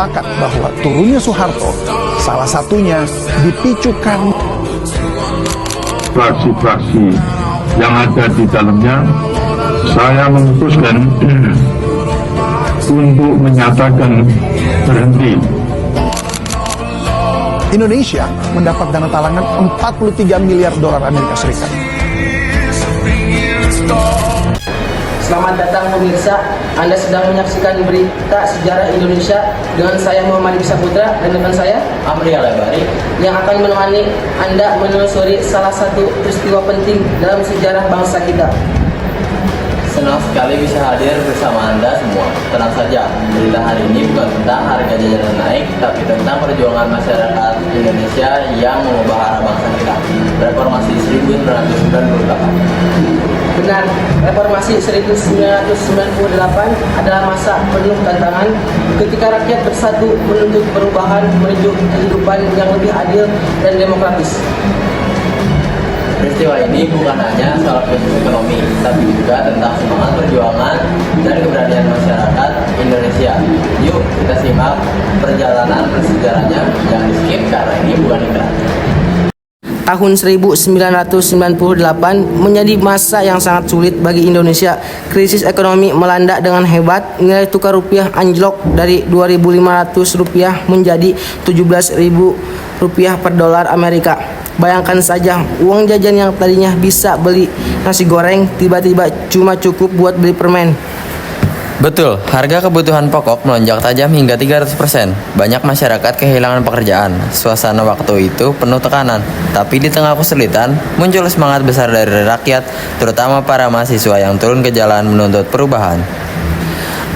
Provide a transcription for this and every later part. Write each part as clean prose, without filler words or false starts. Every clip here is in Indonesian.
sepakat bahwa turunnya Soeharto salah satunya dipicu karena fraksi-fraksi yang ada di dalamnya, saya memutuskan untuk menyatakan berhenti. Indonesia mendapat dana talangan 43 miliar dolar Amerika Serikat. Selamat datang pemirsa, Anda sedang menyaksikan berita sejarah Indonesia dengan saya Muhammad Saputra dan rekan saya Amri Alabari yang akan menemani Anda menelusuri salah satu peristiwa penting dalam sejarah bangsa kita. Senang sekali bisa hadir bersama Anda semua. Tenang saja, berita hari ini bukan tentang harga jajanan naik, tapi tentang perjuangan masyarakat Indonesia yang mengubah arah bangsa kita. Reformasi 1998. Benar, reformasi 1998 adalah masa penuh tantangan ketika rakyat bersatu menuntut perubahan menuju kehidupan yang lebih adil dan demokratis. Peristiwa ini bukan hanya soal krisis ekonomi, tapi juga tentang semangat perjuangan dan keberanian masyarakat Indonesia. Yuk kita simak perjalanan bersejarahnya, jangan di skip karena ini bukan iklan. Tahun 1998 menjadi masa yang sangat sulit bagi Indonesia. Krisis ekonomi melanda dengan hebat, nilai tukar rupiah anjlok dari Rp2.500 menjadi Rp17.000 per dolar Amerika. Bayangkan saja, uang jajan yang tadinya bisa beli nasi goreng tiba-tiba cuma cukup buat beli permen. Betul, harga kebutuhan pokok melonjak tajam hingga 300%. Banyak masyarakat kehilangan pekerjaan. Suasana waktu itu penuh tekanan. Tapi di tengah kesulitan, muncul semangat besar dari rakyat, terutama para mahasiswa yang turun ke jalan menuntut perubahan.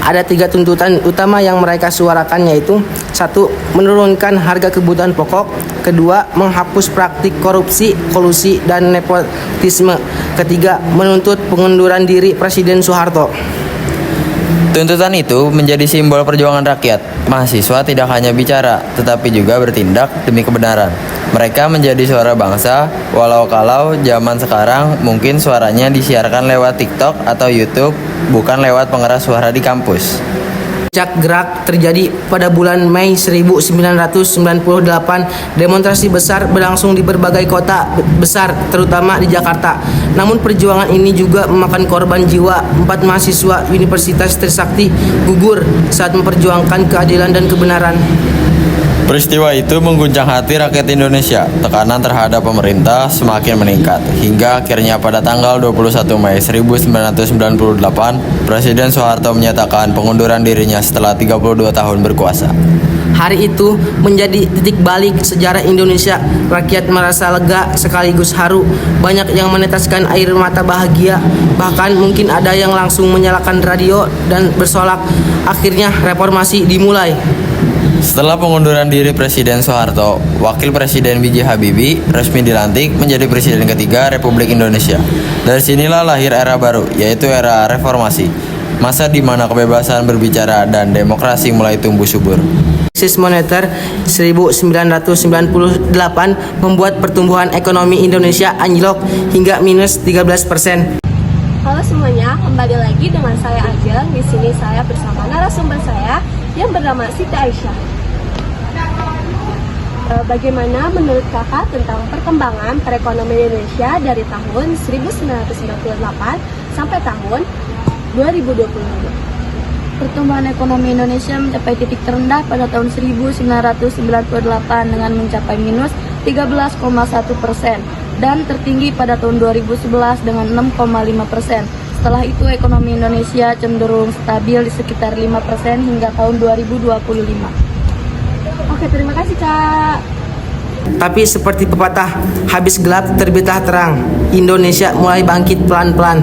Ada 3 tuntutan utama yang mereka suarakan, yaitu 1. Menurunkan harga kebutuhan pokok. 2. Menghapus praktik korupsi, kolusi, dan nepotisme. 3. Menuntut pengunduran diri Presiden Soeharto. Tuntutan itu menjadi simbol perjuangan rakyat. Mahasiswa tidak hanya bicara, tetapi juga bertindak demi kebenaran. Mereka menjadi suara bangsa, walau zaman sekarang mungkin suaranya disiarkan lewat TikTok atau YouTube, bukan lewat pengeras suara di kampus. Puncak gerak terjadi pada bulan Mei 1998. Demonstrasi besar berlangsung di berbagai kota besar, terutama di Jakarta. Namun perjuangan ini juga memakan korban jiwa. 4 mahasiswa Universitas Trisakti gugur saat memperjuangkan keadilan dan kebenaran. Peristiwa itu mengguncang hati rakyat Indonesia. Tekanan terhadap pemerintah semakin meningkat, hingga akhirnya pada tanggal 21 Mei 1998, Presiden Soeharto menyatakan pengunduran dirinya setelah 32 tahun berkuasa. Hari itu menjadi titik balik sejarah Indonesia. Rakyat merasa lega sekaligus haru. Banyak yang meneteskan air mata bahagia. Bahkan mungkin ada yang langsung menyalakan radio dan bersolak. Akhirnya reformasi dimulai. Setelah pengunduran diri Presiden Soeharto, Wakil Presiden B.J. Habibie resmi dilantik menjadi Presiden ketiga Republik Indonesia. Dari sinilah lahir era baru, yaitu era reformasi. Masa di mana kebebasan berbicara dan demokrasi mulai tumbuh subur. Krisis moneter 1998 membuat pertumbuhan ekonomi Indonesia anjlok hingga minus 13%. Halo semuanya, kembali lagi dengan saya Ajeng. Di sini saya bersama narasumber saya yang bernama Siti Aisyah. Bagaimana menurut kakak tentang perkembangan perekonomian Indonesia dari tahun 1998 sampai tahun 2022? Pertumbuhan ekonomi Indonesia mencapai titik terendah pada tahun 1998 dengan mencapai minus 13,1% dan tertinggi pada tahun 2011 dengan 6,5%. Setelah itu ekonomi Indonesia cenderung stabil di sekitar 5% hingga tahun 2025. Oke, terima kasih Kak. Tapi seperti pepatah, habis gelap terbitlah terang. Indonesia mulai bangkit pelan-pelan.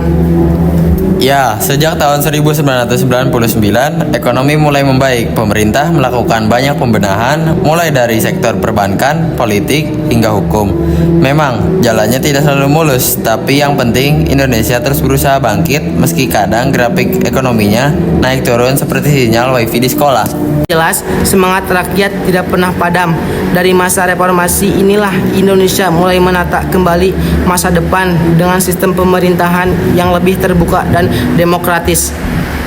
Ya, sejak tahun 1999, ekonomi mulai membaik. Pemerintah melakukan banyak pembenahan, mulai dari sektor perbankan, politik, hingga hukum. Memang, jalannya tidak selalu mulus, tapi yang penting Indonesia terus berusaha bangkit, meski kadang grafik ekonominya naik turun seperti sinyal wifi di sekolah. Jelas, semangat rakyat tidak pernah padam. Dari masa reformasi inilah Indonesia mulai menata kembali masa depan dengan sistem pemerintahan yang lebih terbuka dan demokratis.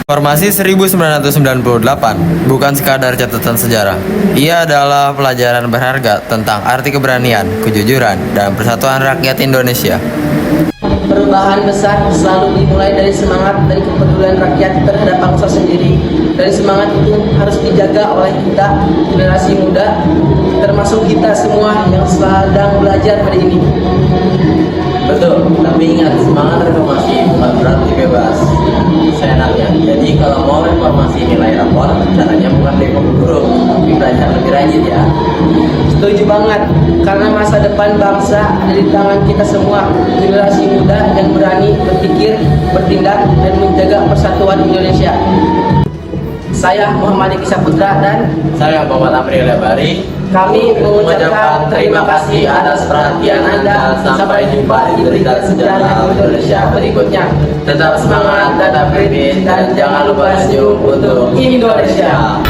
Reformasi 1998 bukan sekadar catatan sejarah. Ia adalah pelajaran berharga tentang arti keberanian, kejujuran, dan persatuan rakyat Indonesia. Perubahan besar selalu dimulai dari semangat dan kepedulian rakyat terhadap bangsa sendiri. Dan semangat itu harus dijaga oleh kita, generasi muda, termasuk kita semua yang sedang belajar hari ini. Betul, tapi ingat, semangat reformasi bukan berarti bebas seenaknya. Jadi kalau mau reformasi nilai rapor, caranya bukan demo guru, tapi belajar lebih rajin ya. Setuju banget, karena masa depan bangsa ada di tangan kita semua, generasi muda yang berani berpikir, bertindak, dan menjaga persatuan Indonesia. Saya Muhammad Eki Saputra dan Saya Muhammad Amri Lebari. kami mengucapkan terima kasih atas perhatian Anda. Sampai jumpa di berita sejarah Indonesia berikutnya. Tetap semangat, tetap kritis, dan jangan lupa senyum untuk Indonesia.